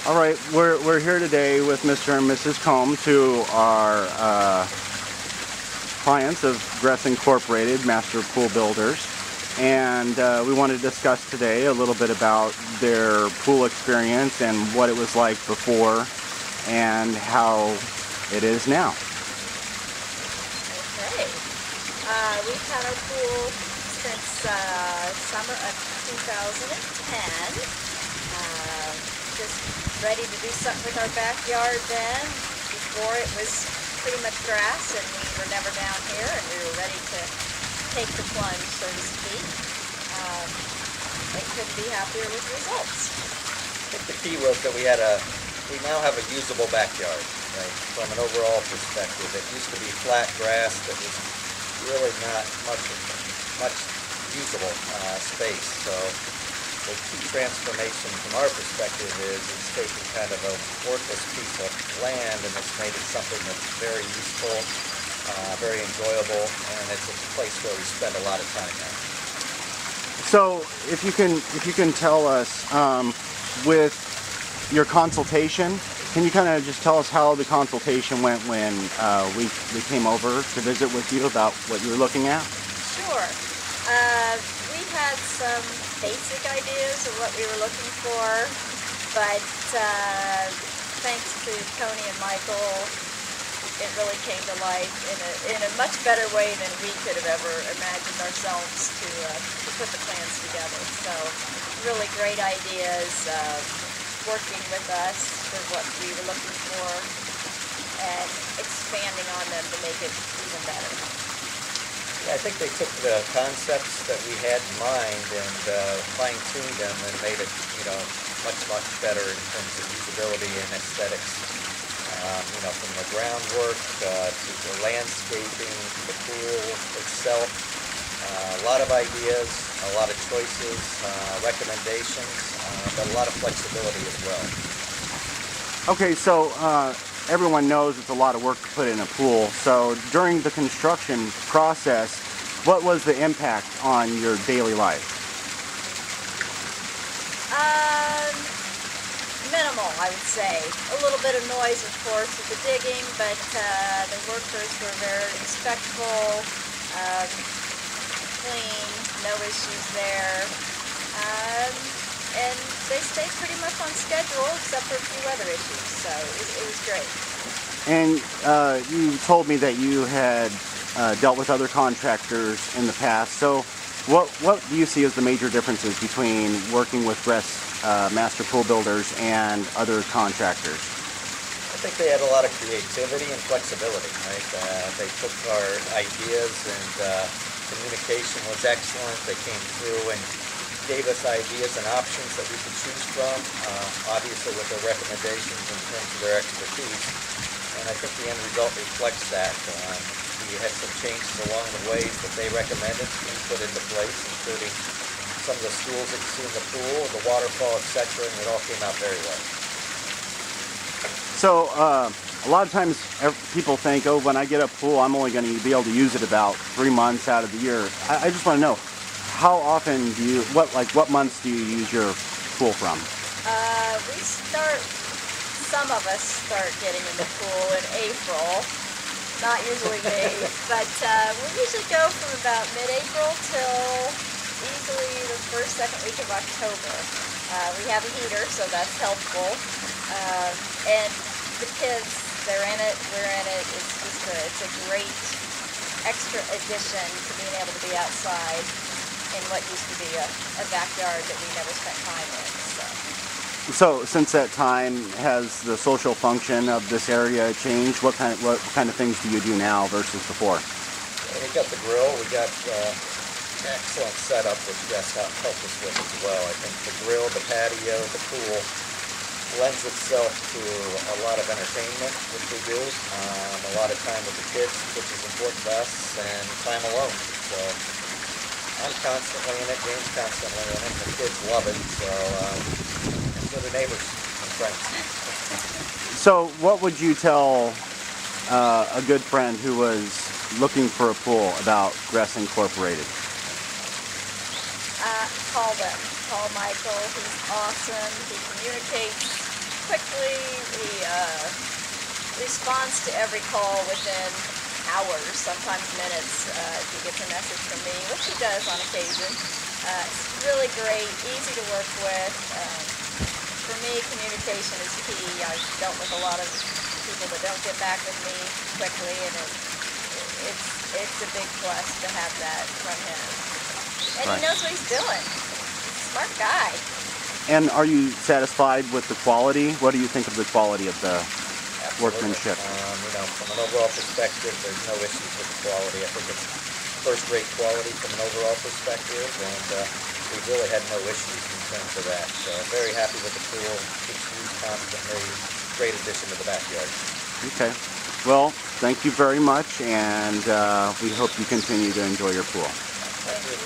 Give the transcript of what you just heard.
All right, we're here today with Mr. and Mrs. Combe, two are clients of Gress Incorporated, master pool builders, and we want to discuss today a little bit about their pool experience and what it was like before and how it is now. Okay. We've had our pool since summer of 2010. Just ready to do something with our backyard then. Before it was pretty much grass and we were never down here, and we were ready to take the plunge, so to speak. I couldn't be happier with the results. I think the key was that we now have a usable backyard, right? From an overall perspective. It used to be flat grass that was really not much usable space. So the key transformation from our perspective is it's taken kind of a worthless piece of land and it's made it something that's very useful, very enjoyable, and it's a place where we spend a lot of time now. So if you can tell us with your consultation, can you kind of just tell us how the consultation went when we came over to visit with you about what you were looking at? Sure. We had some basic ideas of what we were looking for, but thanks to Tony and Michael, it really came to life in a much better way than we could have ever imagined ourselves to put the plans together. So really great ideas, working with us for what we were looking for and expanding on them to make it even better. I think they took the concepts that we had in mind and fine-tuned them and made it, much better in terms of usability and aesthetics. From the groundwork to the landscaping, to the pool itself. A lot of ideas, a lot of choices, recommendations, but a lot of flexibility as well. Okay, so everyone knows it's a lot of work to put in a pool. So during the construction process, what was the impact on your daily life? Minimal, I would say. A little bit of noise, of course, with the digging, but the workers were very respectful, clean, no issues there. And they stayed pretty much on schedule except for a few weather issues, so it was great. And you told me that you had dealt with other contractors in the past, so what do you see as the major differences between working with Gress master pool builders and other contractors? I think they had a lot of creativity and flexibility, right? They took our ideas and communication was excellent. They came through and gave us ideas and options that we could choose from, obviously with their recommendations in terms of their expertise. And I think the end result reflects that. We had some changes along the ways that they recommended we put into place, including some of the stools that you see in the pool, the waterfall, etc., and it all came out very well. So a lot of times people think, oh, when I get a pool, I'm only going to be able to use it about 3 months out of the year. I just want to know, how often do you, what months do you use your pool from? Some of us start getting in the pool in April. Not usually May, but we usually go from about mid-April till easily the first, second week of October. We have a heater, so that's helpful. And the kids, they're in it, we're in it. It's a great extra addition to being able to be outside in what used to be a backyard that we never spent time in. So since that time, has the social function of this area changed? What kind of things do you do now versus before? Well, we got the grill. We got excellent setup, which Gress helped us with as well. I think the grill, the patio, the pool lends itself to a lot of entertainment, which we do. A lot of time with the kids, which is important to us, and time alone. So I'm constantly in it. James constantly in it. The kids love it. So. The neighbors and friends. So what would you tell a good friend who was looking for a pool about Gress Incorporated? Call them. Call Michael. He's awesome. He communicates quickly. He responds to every call within hours, sometimes minutes. If he gets a message from me, which he does on occasion. It's really great, easy to work with. For me, communication is key. I've dealt with a lot of people that don't get back with me quickly, and it's a big plus to have that from him. And Right. he knows what he's doing. He's a smart guy. And are you satisfied with the quality? What do you think of the quality of the Absolutely. workmanship? From an overall perspective, there's no issues with the quality. I think it's first-rate quality from an overall perspective, and we've really had no issues in terms of that. So very happy with the pool. Keeps used constantly. Great addition to the backyard. Okay. Well, thank you very much, and we hope you continue to enjoy your pool. Thank you.